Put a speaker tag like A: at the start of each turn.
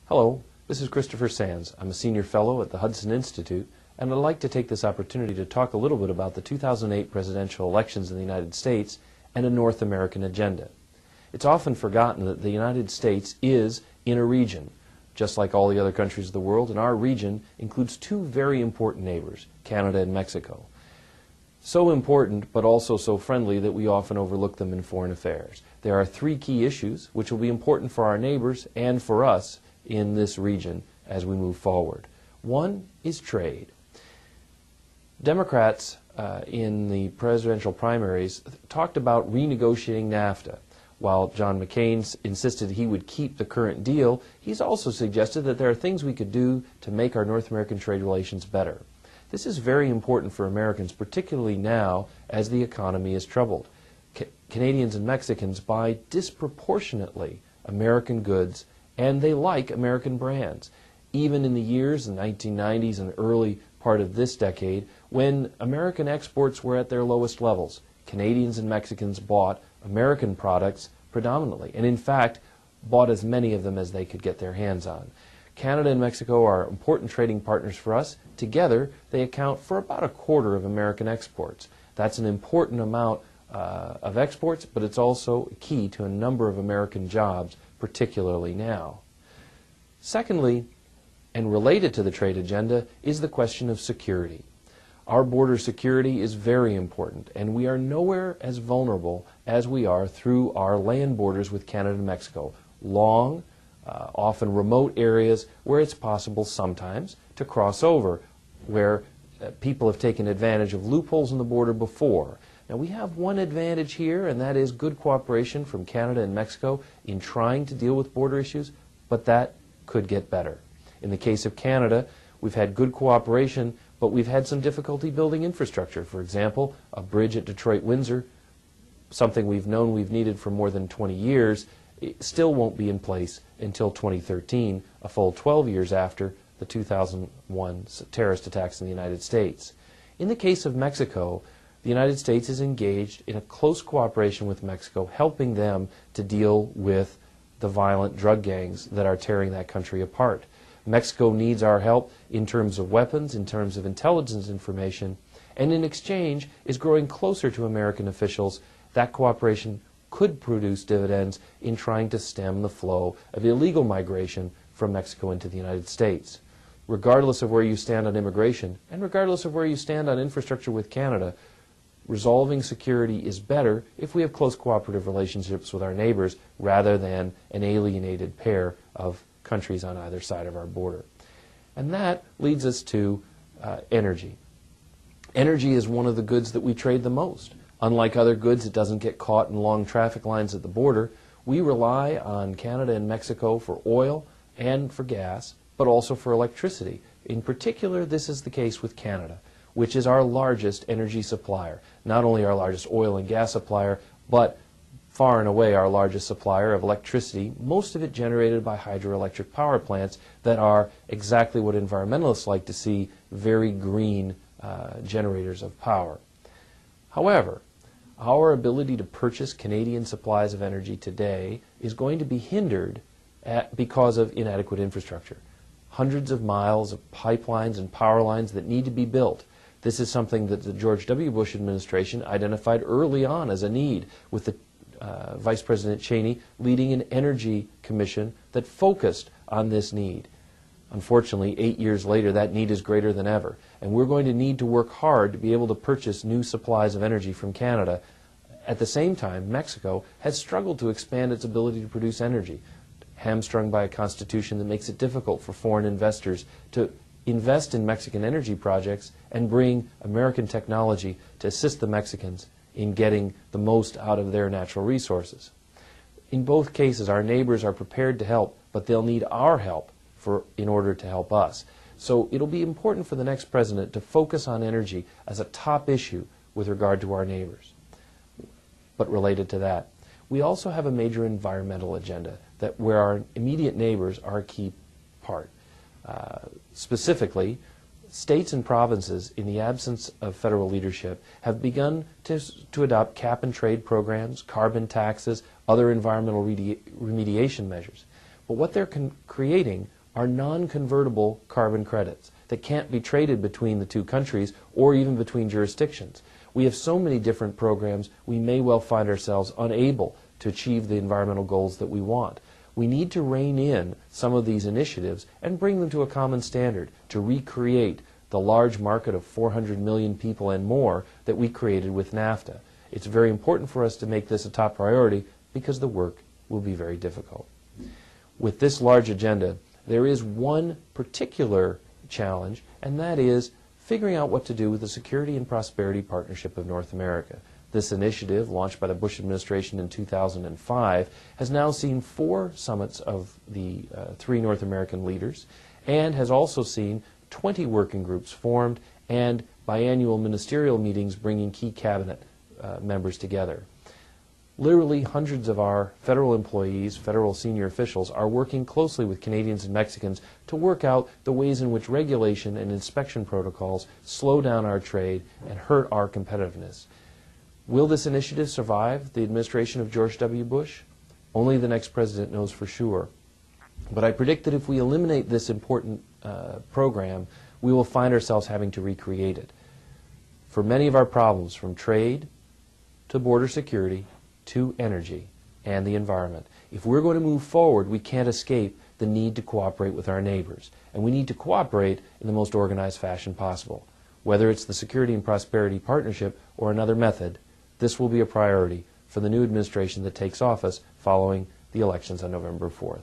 A: Hello, this is Christopher Sands. I'm a Senior Fellow at the Hudson Institute, and I'd like to take this opportunity to talk a little bit about the 2008 presidential elections in the United States and a North American agenda. It's often forgotten that the United States is in a region, just like all the other countries of the world, and our region includes two very important neighbors, Canada and Mexico. So important, but also so friendly that we often overlook them in foreign affairs. There are three key issues which will be important for our neighbors and for us in this region as we move forward. One is trade. Democrats in the presidential primaries talked about renegotiating NAFTA. While John McCain insisted he would keep the current deal, he's also suggested that there are things we could do to make our North American trade relations better. This is very important for Americans, particularly now as the economy is troubled. Canadians and Mexicans buy disproportionately American goods, and they like American brands. Even in the years, the 1990s and early part of this decade, when American exports were at their lowest levels, Canadians and Mexicans bought American products predominantly, and in fact, bought as many of them as they could get their hands on. Canada and Mexico are important trading partners for us. Together, they account for about a quarter of American exports. That's an important amount of exports, but it's also key to a number of American jobs, particularly now. Secondly, and related to the trade agenda, is the question of security. Our border security is very important, and we are nowhere as vulnerable as we are through our land borders with Canada and Mexico. Long, often remote areas where it's possible sometimes to cross over, where people have taken advantage of loopholes in the border before. Now, we have one advantage here, and that is good cooperation from Canada and Mexico in trying to deal with border issues, but that could get better. In the case of Canada, we've had good cooperation, but we've had some difficulty building infrastructure. For example, a bridge at Detroit-Windsor, something we've known we've needed for more than 20 years, it still won't be in place until 2013, a full 12 years after the 2001 terrorist attacks in the United States. In the case of Mexico, the United States is engaged in a close cooperation with Mexico, helping them to deal with the violent drug gangs that are tearing that country apart. Mexico needs our help in terms of weapons, in terms of intelligence information, and in exchange is growing closer to American officials. That cooperation could produce dividends in trying to stem the flow of illegal migration from Mexico into the United States. Regardless of where you stand on immigration, and regardless of where you stand on infrastructure with Canada, resolving security is better if we have close cooperative relationships with our neighbors rather than an alienated pair of countries on either side of our border. And that leads us to energy. Energy is one of the goods that we trade the most. Unlike other goods, it doesn't get caught in long traffic lines at the border. We rely on Canada and Mexico for oil and for gas, but also for electricity. In particular, this is the case with Canada, which is our largest energy supplier. Not only our largest oil and gas supplier, but far and away our largest supplier of electricity, most of it generated by hydroelectric power plants that are exactly what environmentalists like to see, very green generators of power. However, our ability to purchase Canadian supplies of energy today is going to be hindered because of inadequate infrastructure. Hundreds of miles of pipelines and power lines that need to be built. This is something that the George W. Bush administration identified early on as a need, with the Vice President Cheney leading an energy commission that focused on this need. Unfortunately, 8 years later, that need is greater than ever, and we're going to need to work hard to be able to purchase new supplies of energy from Canada. At the same time, Mexico has struggled to expand its ability to produce energy, hamstrung by a constitution that makes it difficult for foreign investors to invest in Mexican energy projects and bring American technology to assist the Mexicans in getting the most out of their natural resources. In both cases, our neighbors are prepared to help, but they'll need our help in order to help us. So it'll be important for the next president to focus on energy as a top issue with regard to our neighbors. But related to that, we also have a major environmental agenda where our immediate neighbors are a key part. Specifically, states and provinces, in the absence of federal leadership, have begun to adopt cap-and-trade programs, carbon taxes, other environmental remediation measures. But what they're creating are non-convertible carbon credits that can't be traded between the two countries or even between jurisdictions. We have so many different programs, we may well find ourselves unable to achieve the environmental goals that we want. We need to rein in some of these initiatives and bring them to a common standard to recreate the large market of 400 million people and more that we created with NAFTA. It's very important for us to make this a top priority because the work will be very difficult. With this large agenda, there is one particular challenge, and that is figuring out what to do with the Security and Prosperity Partnership of North America. This initiative, launched by the Bush administration in 2005, has now seen 4 summits of the 3 North American leaders and has also seen 20 working groups formed and biannual ministerial meetings bringing key cabinet members together. Literally hundreds of our federal employees, federal senior officials, are working closely with Canadians and Mexicans to work out the ways in which regulation and inspection protocols slow down our trade and hurt our competitiveness. Will this initiative survive the administration of George W. Bush? Only the next president knows for sure. But I predict that if we eliminate this important program, we will find ourselves having to recreate it. For many of our problems, from trade to border security to energy and the environment, if we're going to move forward, we can't escape the need to cooperate with our neighbors. And we need to cooperate in the most organized fashion possible. Whether it's the Security and Prosperity Partnership or another method, this will be a priority for the new administration that takes office following the elections on November 4th.